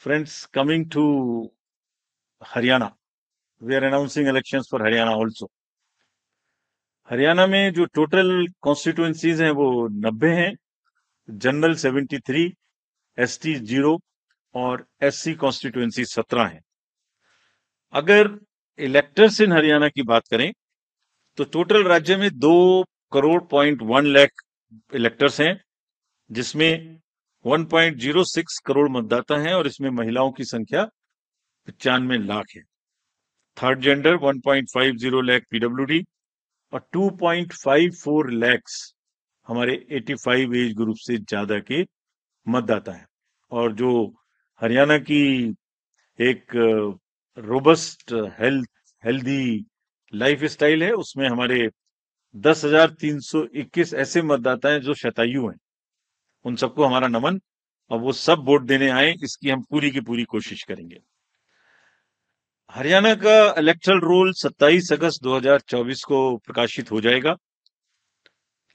Friends, coming to Haryana, we are announcing elections for Haryana also. Haryana में जो total constituencies हैं वो 90 हैं, जनरल 73, एसटी 0 और एससी कॉन्स्टिट्यूएंसी 17 हैं। अगर इलेक्टर्स इन हरियाणा की बात करें तो टोटल राज्य में 2 करोड़ 1 लाख इलेक्टर्स हैं, जिसमें 1.06 करोड़ मतदाता हैं और इसमें महिलाओं की संख्या 95 लाख है। थर्ड जेंडर 1.50 लाख पीडब्ल्यूडी और 2.54 लैक्स हमारे 85 एज ग्रुप से ज्यादा के मतदाता हैं। और जो हरियाणा की एक रोबस्ट हेल्दी लाइफ स्टाइल है, उसमें हमारे 10,321 ऐसे मतदाता हैं जो शतायु हैं। उन सबको हमारा नमन, और वो सब वोट देने आए, इसकी हम पूरी की पूरी कोशिश करेंगे। हरियाणा का इलेक्टरल रोल 27 अगस्त 2024 को प्रकाशित हो जाएगा,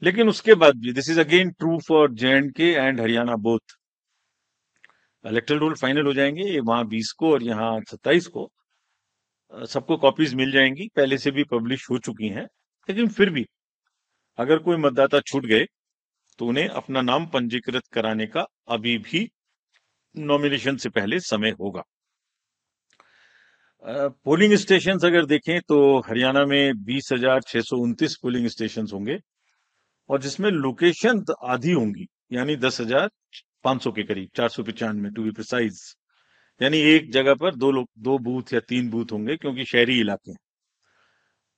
लेकिन उसके बाद भी this is again true for J&K and Haryana both. Electoral roll final हो जाएंगे, ये वहां 20 को और यहाँ 27 को। सबको कॉपीज मिल जाएंगी, पहले से भी पब्लिश हो चुकी हैं। लेकिन फिर भी अगर कोई मतदाता छूट गए तो उन्हें अपना नाम पंजीकृत कराने का अभी भी नॉमिनेशन से पहले समय होगा। पोलिंग स्टेशन अगर देखें तो हरियाणा में 20,629 पोलिंग स्टेशन होंगे, और जिसमें लोकेशन आधी होंगी, यानी 10,500 के करीब, 495 टू बी प्रिसाइज। यानी एक जगह पर दो बूथ या 3 बूथ होंगे, क्योंकि शहरी इलाके हैं।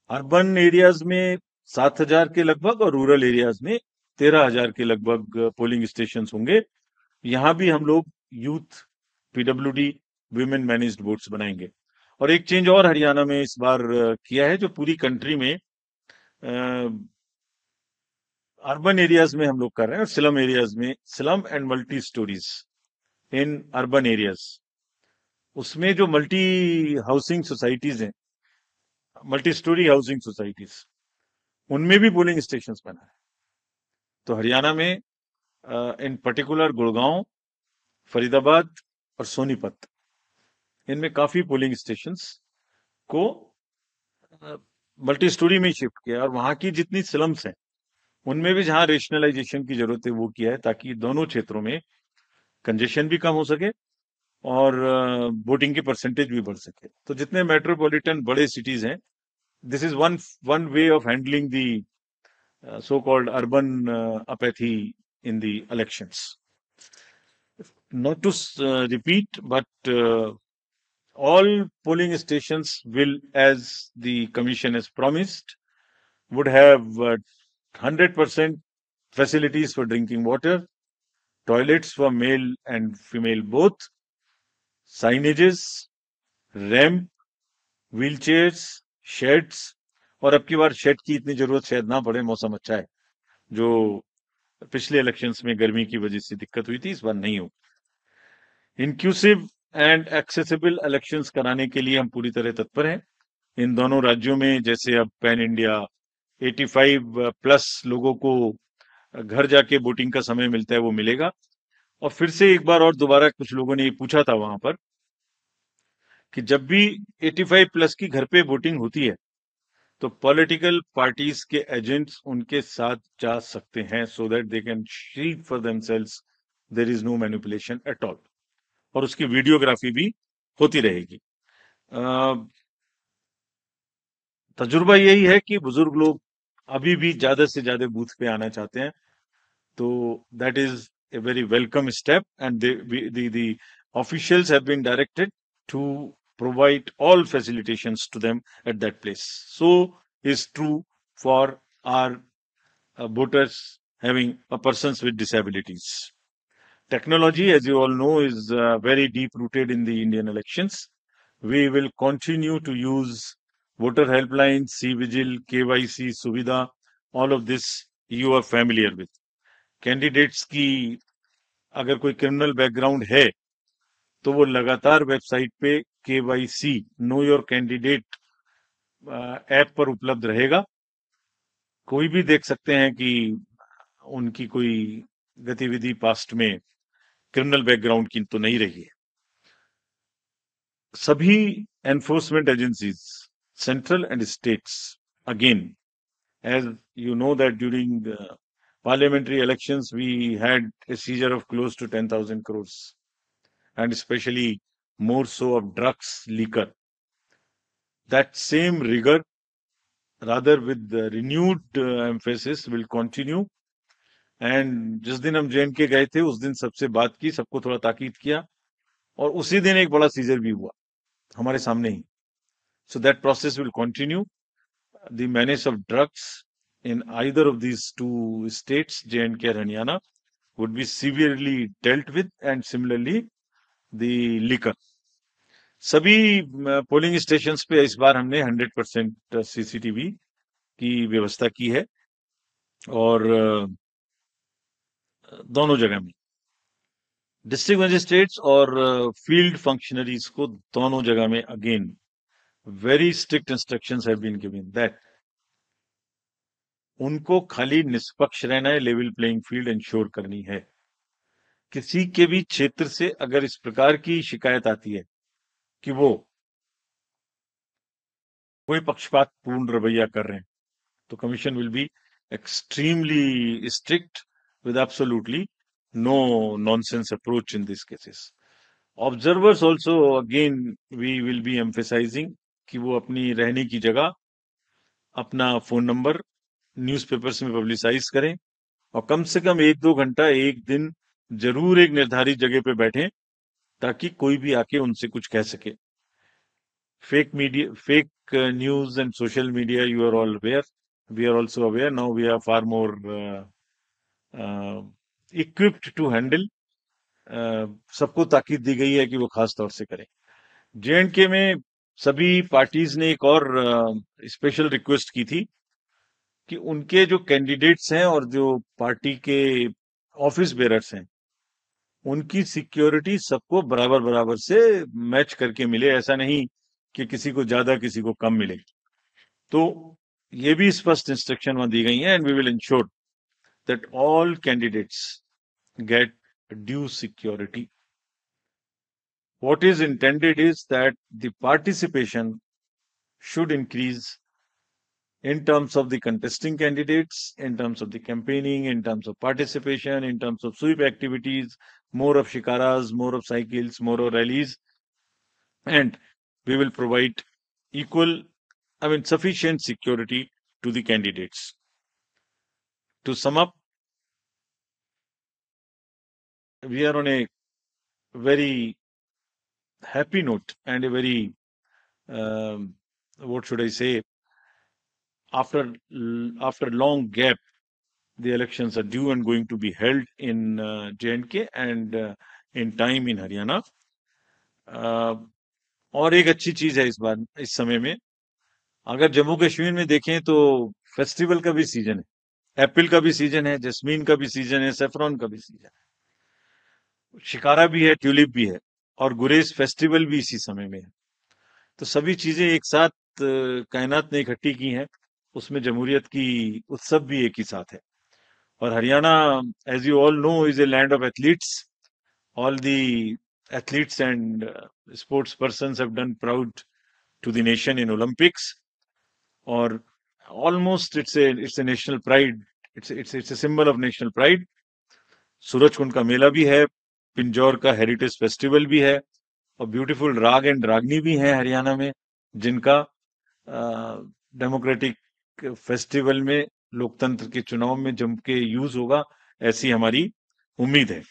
अर्बन एरियाज में 7,000 के लगभग और रूरल एरियाज में 13,000 के लगभग पोलिंग स्टेशन होंगे। यहां भी हम लोग youth PWD women managed votes बनाएंगे। और एक चेंज और हरियाणा में इस बार किया है, जो पूरी कंट्री में अर्बन एरियाज में हम लोग कर रहे हैं, और स्लम एरियाज में, slum and multi stories in urban areas, उसमें जो मल्टी हाउसिंग सोसाइटीज हैं, मल्टी स्टोरी हाउसिंग सोसाइटीज, उनमें भी पोलिंग स्टेशन बना है। तो हरियाणा में इन पर्टिकुलर गुड़गांव, फरीदाबाद और सोनीपत, इनमें काफी पोलिंग स्टेशंस को मल्टी स्टोरी में शिफ्ट किया, और वहां की जितनी स्लम्स हैं उनमें भी जहां रेशनलाइजेशन की जरूरत है वो किया है, ताकि दोनों क्षेत्रों में कंजेशन भी कम हो सके और वोटिंग की परसेंटेज भी बढ़ सके। तो जितने मेट्रोपॉलिटन बड़े सिटीज हैं, this is one way of handling the so called urban apathy in the elections. Not to repeat, but all polling stations will, as the commission has promised, would have 100% facilities for drinking water, toilets for male and female both, signages, ramp, wheelchairs, sheds। और अब की बार shade की इतनी जरूरत शायद ना पड़े, मौसम अच्छा है। जो पिछले इलेक्शंस में गर्मी की वजह से दिक्कत हुई थी, इस बार नहीं हो। इंक्लूसिव एंड एक्सेसिबल इलेक्शंस कराने के लिए हम पूरी तरह तत्पर हैं। इन दोनों राज्यों में जैसे अब पैन इंडिया 85 प्लस लोगों को घर जाके वोटिंग का समय मिलता है, वो मिलेगा। और फिर से एक बार और दोबारा कुछ लोगों ने ये पूछा था वहां पर कि जब भी 85 प्लस की घर पे वोटिंग होती है तो पॉलिटिकल पार्टीज के एजेंट्स उनके साथ जा सकते हैं, so that they can see for themselves there is no manipulation at all. और उसकी वीडियोग्राफी भी होती रहेगी। तजुर्बा यही है कि बुजुर्ग लोग अभी भी ज्यादा से ज्यादा बूथ पे आना चाहते हैं, तो that is a very welcome step, and the officials have been directed to provide all facilitations to them at that place. So is true for our voters having persons with disabilities. Technology, as you all know, is very deep rooted in the Indian elections. We will continue to use voter helpline, C-Vigil, KYC, Suvidha, all of this you are familiar with. Candidates की अगर कोई criminal background है तो वो लगातार website पे KYC know your candidate app पर उपलब्ध रहेगा। कोई भी देख सकते हैं कि उनकी कोई गतिविधि पास्ट में क्रिमिनल बैकग्राउंड की तो नहीं रही है। सभी enforcement agencies, central and states, again, as you know that during parliamentary elections we had a seizure of close to 10,000 crores, and especially more so of drugs, liquor. That same rigor, rather with the renewed emphasis, will continue. And जिस दिन हम JNK गए थे उस दिन सबसे बात की, सबको थोड़ा ताकीद किया, और उसी दिन एक बड़ा सीजर भी हुआ हमारे सामने ही. So that process will continue. The manage of drugs in either of these two states, J&K and Haryana, would be severely dealt with, and similarly the liquor. सभी पोलिंग स्टेशंस पे इस बार हमने 100% CCTV की व्यवस्था की है, और दोनों जगह में डिस्ट्रिक्ट मजिस्ट्रेट्स और फील्ड फंक्शनरीज को दोनों जगह में again very strict instructions have been given that उनको खाली निष्पक्ष रहना है, लेवल प्लेइंग फील्ड इंश्योर करनी है. किसी के भी क्षेत्र से अगर इस प्रकार की शिकायत आती है कि वो कोई पक्षपातपूर्ण रवैया कर रहे हैं, तो commission will be extremely strict with absolutely no nonsense approach in these cases. Observers also, again, we will be emphasizing कि वो अपनी रहने की जगह, अपना फोन नंबर न्यूज़पेपर्स में पब्लिसाइज करें, और कम से कम 1-2 घंटा एक दिन जरूर एक निर्धारित जगह पे बैठें, ताकि कोई भी आके उनसे कुछ कह सके. Fake media, fake news and social media, you are all aware. We are also aware. Now we are far more equipped to handle. सबको ताकीद दी गई है कि वो खास तौर से करें. JNK में सभी पार्टीज ने एक और स्पेशल रिक्वेस्ट की थी कि उनके जो कैंडिडेट्स हैं और जो पार्टी के ऑफिस बेरर्स हैं, उनकी सिक्योरिटी सबको बराबर बराबर से मैच करके मिले. ऐसा नहीं कि किसी को ज्यादा किसी को कम मिले. तो ये भी स्पष्ट इंस्ट्रक्शन वहां दी गई है, and we will ensure that all candidates get due security. What is intended is that the participation should increase in terms of the contesting candidates, in terms of the campaigning, in terms of participation, in terms of sweep activities, more of shikaras, more of cycles, more of rallies, and we will provide sufficient security to the candidates. To sum up, we are on a very happy note and a very, what should I say, after long gap, the elections are due and going to be held in J&K and in time in Haryana. और एक अच्छी चीज है इस बार, इस समय में, अगर जम्मू कश्मीर में देखें तो फेस्टिवल का भी सीजन है, एप्पल का भी सीजन है, जस्मीन का भी सीजन है, सेफ्रॉन का भी सीजन है, शिकारा भी है, ट्यूलिप भी है, और गुरेज फेस्टिवल भी इसी समय में है. तो सभी चीजें एक साथ कायनात ने इकट्ठी की हैं. उसमें जमहूरियत की उत्सव भी एक ही साथ है. और Haryana, as you all know, is a land of athletes. All the athletes and sports persons have done proud to the nation in Olympics, or almost it's a national pride. It's a symbol of national pride. Surajkund का मेला भी है, पिंजौर का heritage festival भी है, और beautiful राग and रागनी भी है हरियाणा में, जिनका डेमोक्रेटिक फेस्टिवल में, लोकतंत्र के चुनाव में जम के यूज होगा, ऐसी हमारी उम्मीद है.